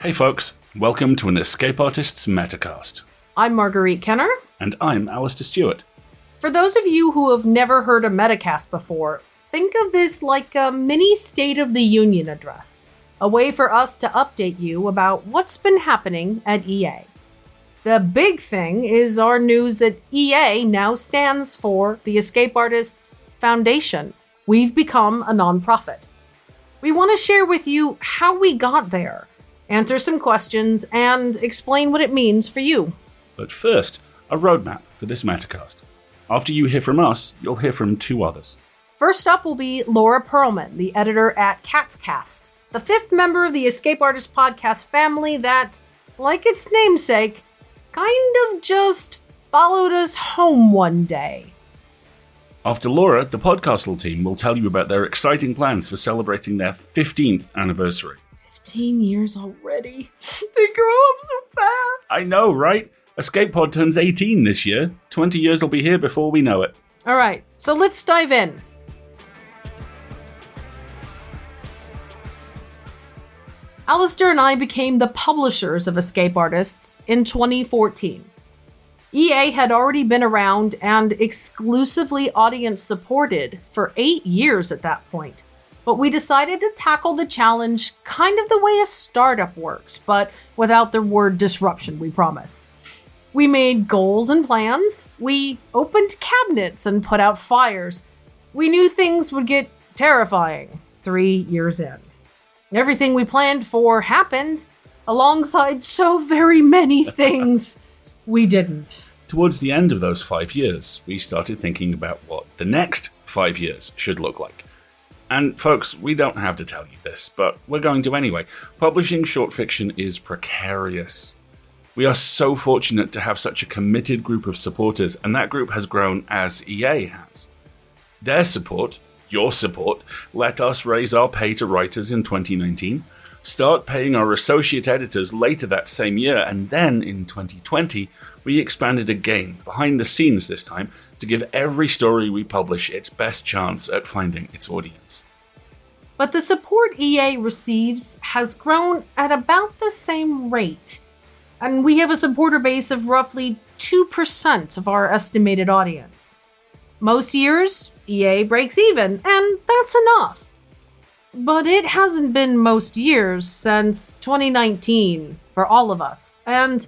Hey folks, welcome to an Escape Artists Metacast. I'm Marguerite Kenner. And I'm Alistair Stewart. For those of you who have never heard a Metacast before, think of this like a mini State of the Union address. A way for us to update you about what's been happening at EA. The big thing is our news that EA now stands for the Escape Artists Foundation. We've become a nonprofit. We want to share with you how we got there, answer some questions, and explain what it means for you. But first, a roadmap for this Metacast. After you hear from us, you'll hear from two others. First up will be Laura Perlman, the editor at Catscast, the fifth member of the Escape Artists podcast family that, like its namesake, kind of just followed us home one day. After Laura, the Podcastle team will tell you about their exciting plans for celebrating their 15th anniversary. 15 years already. They grow up so fast. I know, right? Escape Pod turns 18 this year. 20 years will be here before we know it. All right, so let's dive in. Alistair and I became the publishers of Escape Artists in 2014. EA had already been around and exclusively audience supported for 8 years at that point. But we decided to tackle the challenge kind of the way a startup works, but without the word disruption, we promise. We made goals and plans. We opened cabinets and put out fires. We knew things would get terrifying 3 years in. Everything we planned for happened, alongside so very many things we didn't. Towards the end of those 5 years, we started thinking about what the next 5 years should look like. And folks, we don't have to tell you this, but we're going to anyway. Publishing short fiction is precarious. We are so fortunate to have such a committed group of supporters, and that group has grown as EA has. Their support, your support, let us raise our pay to writers in 2019, start paying our associate editors later that same year, and then in 2020, we expanded again, behind the scenes this time, to give every story we publish its best chance at finding its audience. But the support EA receives has grown at about the same rate, and we have a supporter base of roughly 2% of our estimated audience. Most years, EA breaks even, and that's enough. But it hasn't been most years since 2019 for all of us, and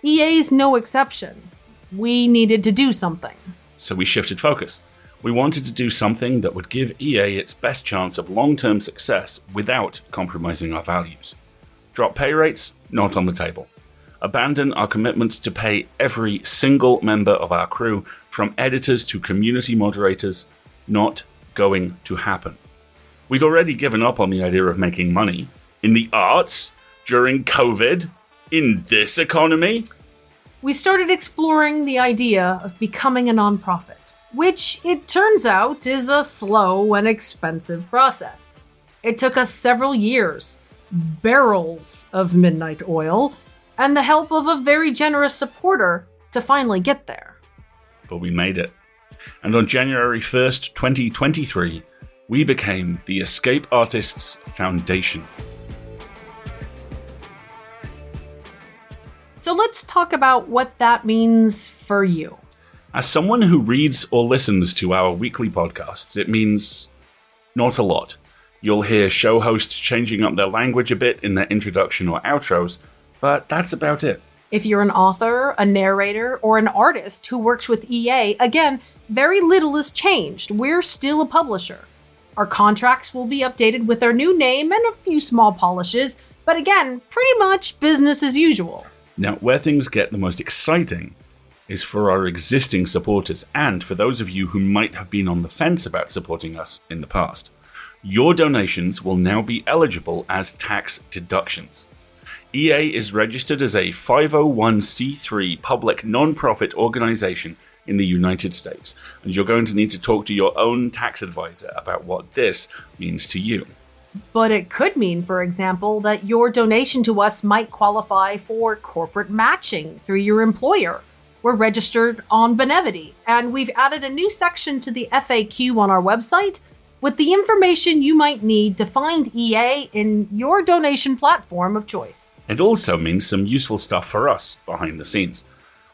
EA's no exception. We needed to do something. So we shifted focus. We wanted to do something that would give EA its best chance of long-term success without compromising our values. Drop pay rates? Not on the table. Abandon our commitment to pay every single member of our crew, from editors to community moderators? Not going to happen. We'd already given up on the idea of making money in the arts, during COVID, in this economy. We started exploring the idea of becoming a nonprofit, which it turns out is a slow and expensive process. It took us several years, barrels of midnight oil, and the help of a very generous supporter to finally get there. But we made it. And on January 1st, 2023, we became the Escape Artists Foundation. So let's talk about what that means for you. As someone who reads or listens to our weekly podcasts, it means not a lot. You'll hear show hosts changing up their language a bit in their introduction or outros, but that's about it. If you're an author, a narrator, or an artist who works with EA, again, very little has changed. We're still a publisher. Our contracts will be updated with our new name and a few small polishes, but again, pretty much business as usual. Now, where things get the most exciting is for our existing supporters and for those of you who might have been on the fence about supporting us in the past. Your donations will now be eligible as tax deductions. EA is registered as a 501c3 public non-profit organization in the United States, and you're going to need to talk to your own tax advisor about what this means to you. But it could mean, for example, that your donation to us might qualify for corporate matching through your employer. We're registered on Benevity, and we've added a new section to the FAQ on our website with the information you might need to find EA in your donation platform of choice. It also means some useful stuff for us behind the scenes.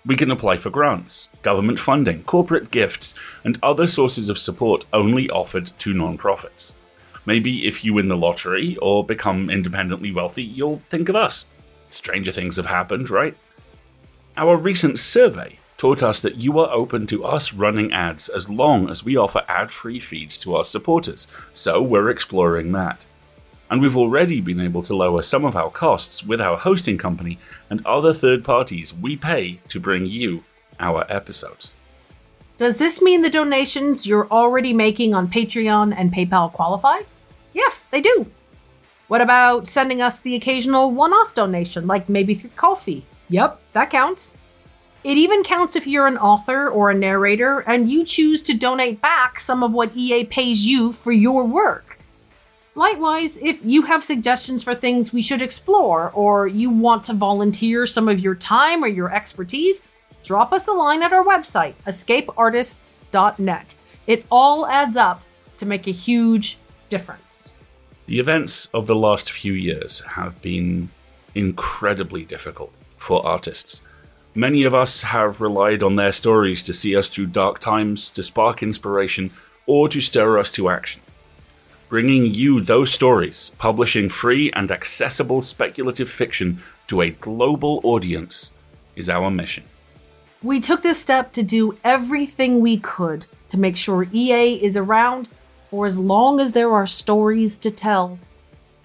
We can apply for grants, government funding, corporate gifts, and other sources of support only offered to non-profits. Maybe if you win the lottery or become independently wealthy, you'll think of us. Stranger things have happened, right? Our recent survey taught us that you are open to us running ads as long as we offer ad-free feeds to our supporters, so we're exploring that. And we've already been able to lower some of our costs with our hosting company and other third parties we pay to bring you our episodes. Does this mean the donations you're already making on Patreon and PayPal qualify? Yes, they do. What about sending us the occasional one-off donation, like maybe through Ko-fi? Yep, that counts. It even counts if you're an author or a narrator and you choose to donate back some of what EA pays you for your work. Likewise, if you have suggestions for things we should explore, or you want to volunteer some of your time or your expertise, drop us a line at our website, escapeartists.net. It all adds up to make a huge difference. The events of the last few years have been incredibly difficult for artists. Many of us have relied on their stories to see us through dark times, to spark inspiration, or to stir us to action. Bringing you those stories, publishing free and accessible speculative fiction to a global audience is our mission. We took this step to do everything we could to make sure EA is around for as long as there are stories to tell.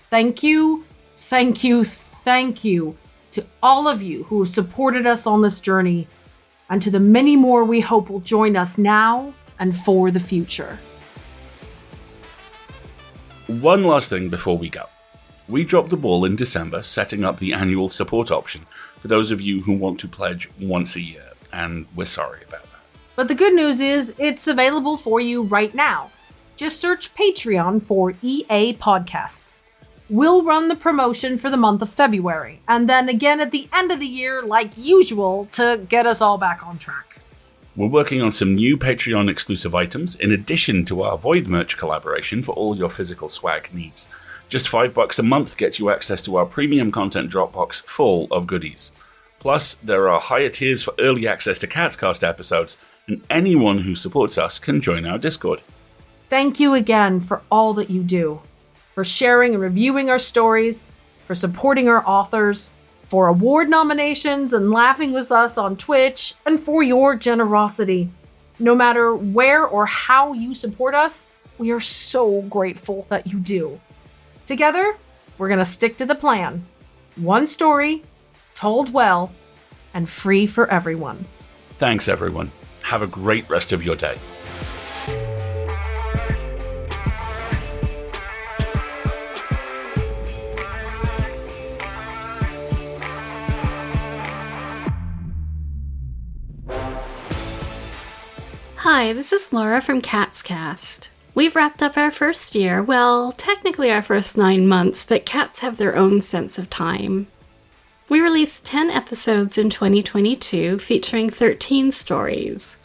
Thank you, thank you, thank you to all of you who have supported us on this journey, and to the many more we hope will join us now and for the future. One last thing before we go. We dropped the ball in December setting up the annual support option for those of you who want to pledge once a year, and we're sorry about that. But the good news is it's available for you right now. Just search Patreon for EA Podcasts. We'll run the promotion for the month of February, and then again at the end of the year like usual to get us all back on track. We're working on some new Patreon exclusive items in addition to our Void merch collaboration for all your physical swag needs. Just $5 a month gets you access to our premium content Dropbox full of goodies. Plus, there are higher tiers for early access to Catscast episodes, and anyone who supports us can join our Discord. Thank you again for all that you do, for sharing and reviewing our stories, for supporting our authors, for award nominations and laughing with us on Twitch, and for your generosity. No matter where or how you support us, we are so grateful that you do. Together, we're going to stick to the plan. One story, told well, and free for everyone. Thanks, everyone. Have a great rest of your day. Hi, this is Laura from Catscast. We've wrapped up our first year, well, technically our first 9 months, but cats have their own sense of time. We released 10 episodes in 2022 featuring 13 stories,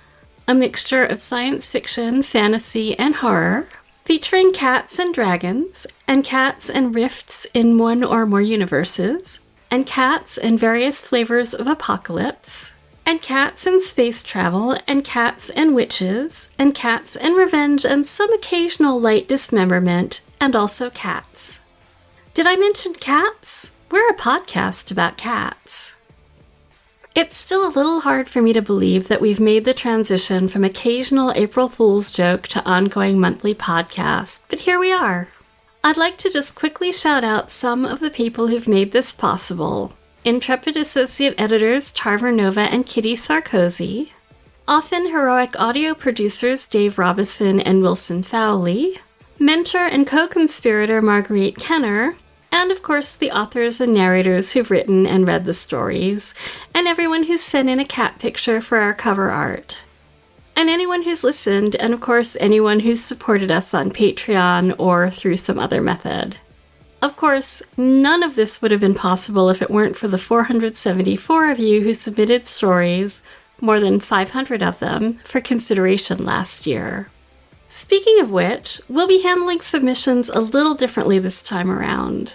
a mixture of science fiction, fantasy, and horror, featuring cats and dragons, and cats and rifts in one or more universes, and cats and various flavors of apocalypse, and cats and space travel, and cats and witches, and cats and revenge, and some occasional light dismemberment, and also cats. Did I mention cats? We're a podcast about cats. It's still a little hard for me to believe that we've made the transition from occasional April Fool's joke to ongoing monthly podcast, but here we are. I'd like to just quickly shout out some of the people who've made this possible. Intrepid Associate Editors Tarver Nova and Kitty Sarkozy, often heroic audio producers Dave Robison and Wilson Fowley, mentor and co-conspirator Marguerite Kenner, and of course the authors and narrators who've written and read the stories, and everyone who's sent in a cat picture for our cover art. And anyone who's listened, and of course anyone who's supported us on Patreon or through some other method. Of course, none of this would have been possible if it weren't for the 474 of you who submitted stories, more than 500 of them, for consideration last year. Speaking of which, we'll be handling submissions a little differently this time around.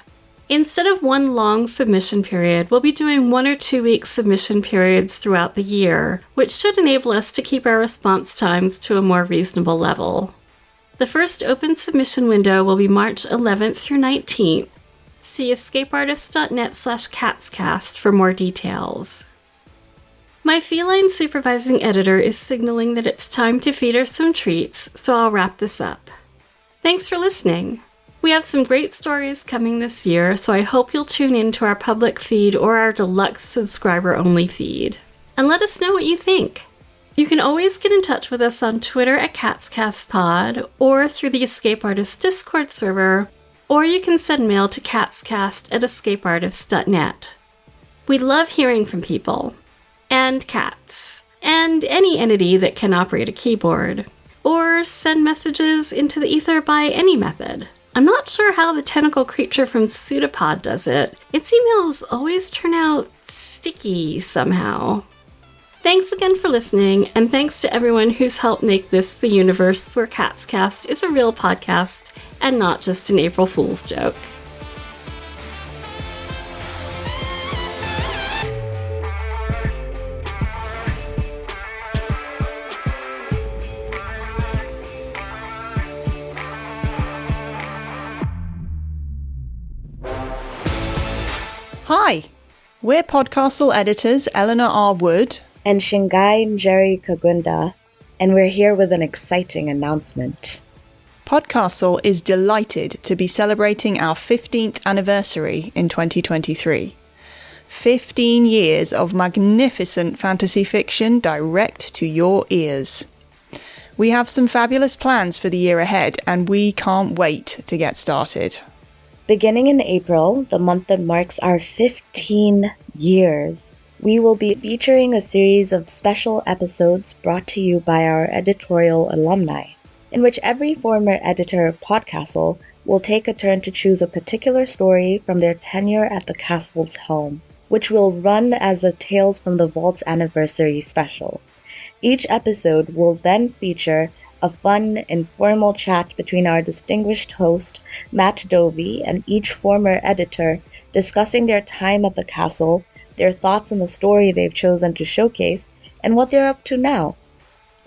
Instead of one long submission period, we'll be doing 1 or 2 week submission periods throughout the year, which should enable us to keep our response times to a more reasonable level. The first open submission window will be March 11th through 19th. See escapeartist.net/catscast for more details. My feline supervising editor is signaling that it's time to feed her some treats, so I'll wrap this up. Thanks for listening. We have some great stories coming this year, so I hope you'll tune in to our public feed or our deluxe subscriber-only feed. And let us know what you think. You can always get in touch with us on Twitter at CatsCastPod, or through the Escape Artist Discord server, or you can send mail to catscast@escapeartist.net. We love hearing from people. And cats. And any entity that can operate a keyboard. Or send messages into the ether by any method. I'm not sure how the tentacle creature from Pseudopod does it. Its emails always turn out sticky somehow. Thanks again for listening, and thanks to everyone who's helped make this the universe where CatsCast is a real podcast and not just an April Fool's joke. Hi, we're Podcastle editors Eleanor R. Wood and Shingai Njeri Kagunda, and we're here with an exciting announcement. Podcastle is delighted to be celebrating our 15th anniversary in 2023. 15 years of magnificent fantasy fiction direct to your ears. We have some fabulous plans for the year ahead, and we can't wait to get started. Beginning in April, the month that marks our 15 years, we will be featuring a series of special episodes brought to you by our editorial alumni, in which every former editor of Podcastle will take a turn to choose a particular story from their tenure at the castle's helm, which will run as a Tales from the Vault's anniversary special. Each episode will then feature a fun, informal chat between our distinguished host, Matt Dovey, and each former editor discussing their time at the castle, their thoughts on the story they've chosen to showcase, and what they're up to now.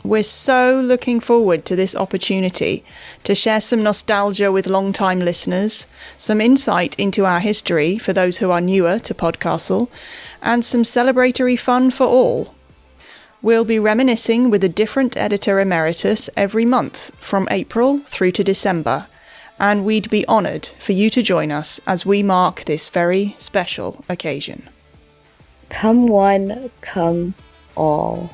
We're so looking forward to this opportunity to share some nostalgia with long-time listeners, some insight into our history for those who are newer to Podcastle, and some celebratory fun for all. We'll be reminiscing with a different editor emeritus every month from April through to December, and we'd be honoured for you to join us as we mark this very special occasion. Come one, come all.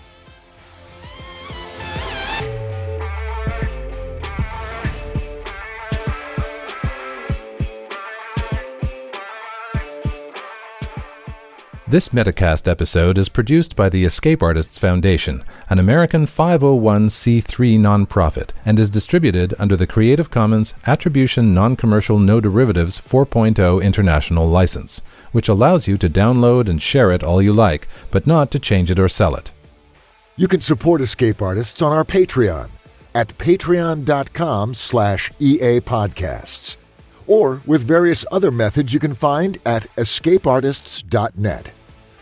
This Metacast episode is produced by the Escape Artists Foundation, an American 501c3 nonprofit, and is distributed under the Creative Commons Attribution Non-Commercial No Derivatives 4.0 International License, which allows you to download and share it all you like, but not to change it or sell it. You can support Escape Artists on our Patreon at patreon.com/EA Podcasts, or with various other methods you can find at escapeartists.net.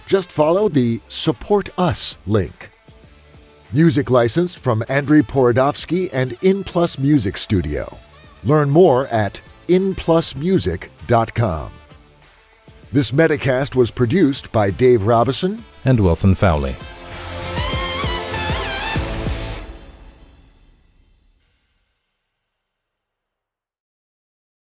Just follow the Support Us link. Music licensed from Andrei Porodovsky and InPlus Music Studio. Learn more at inplusmusic.com. This Metacast was produced by Dave Robison and Wilson Fowley.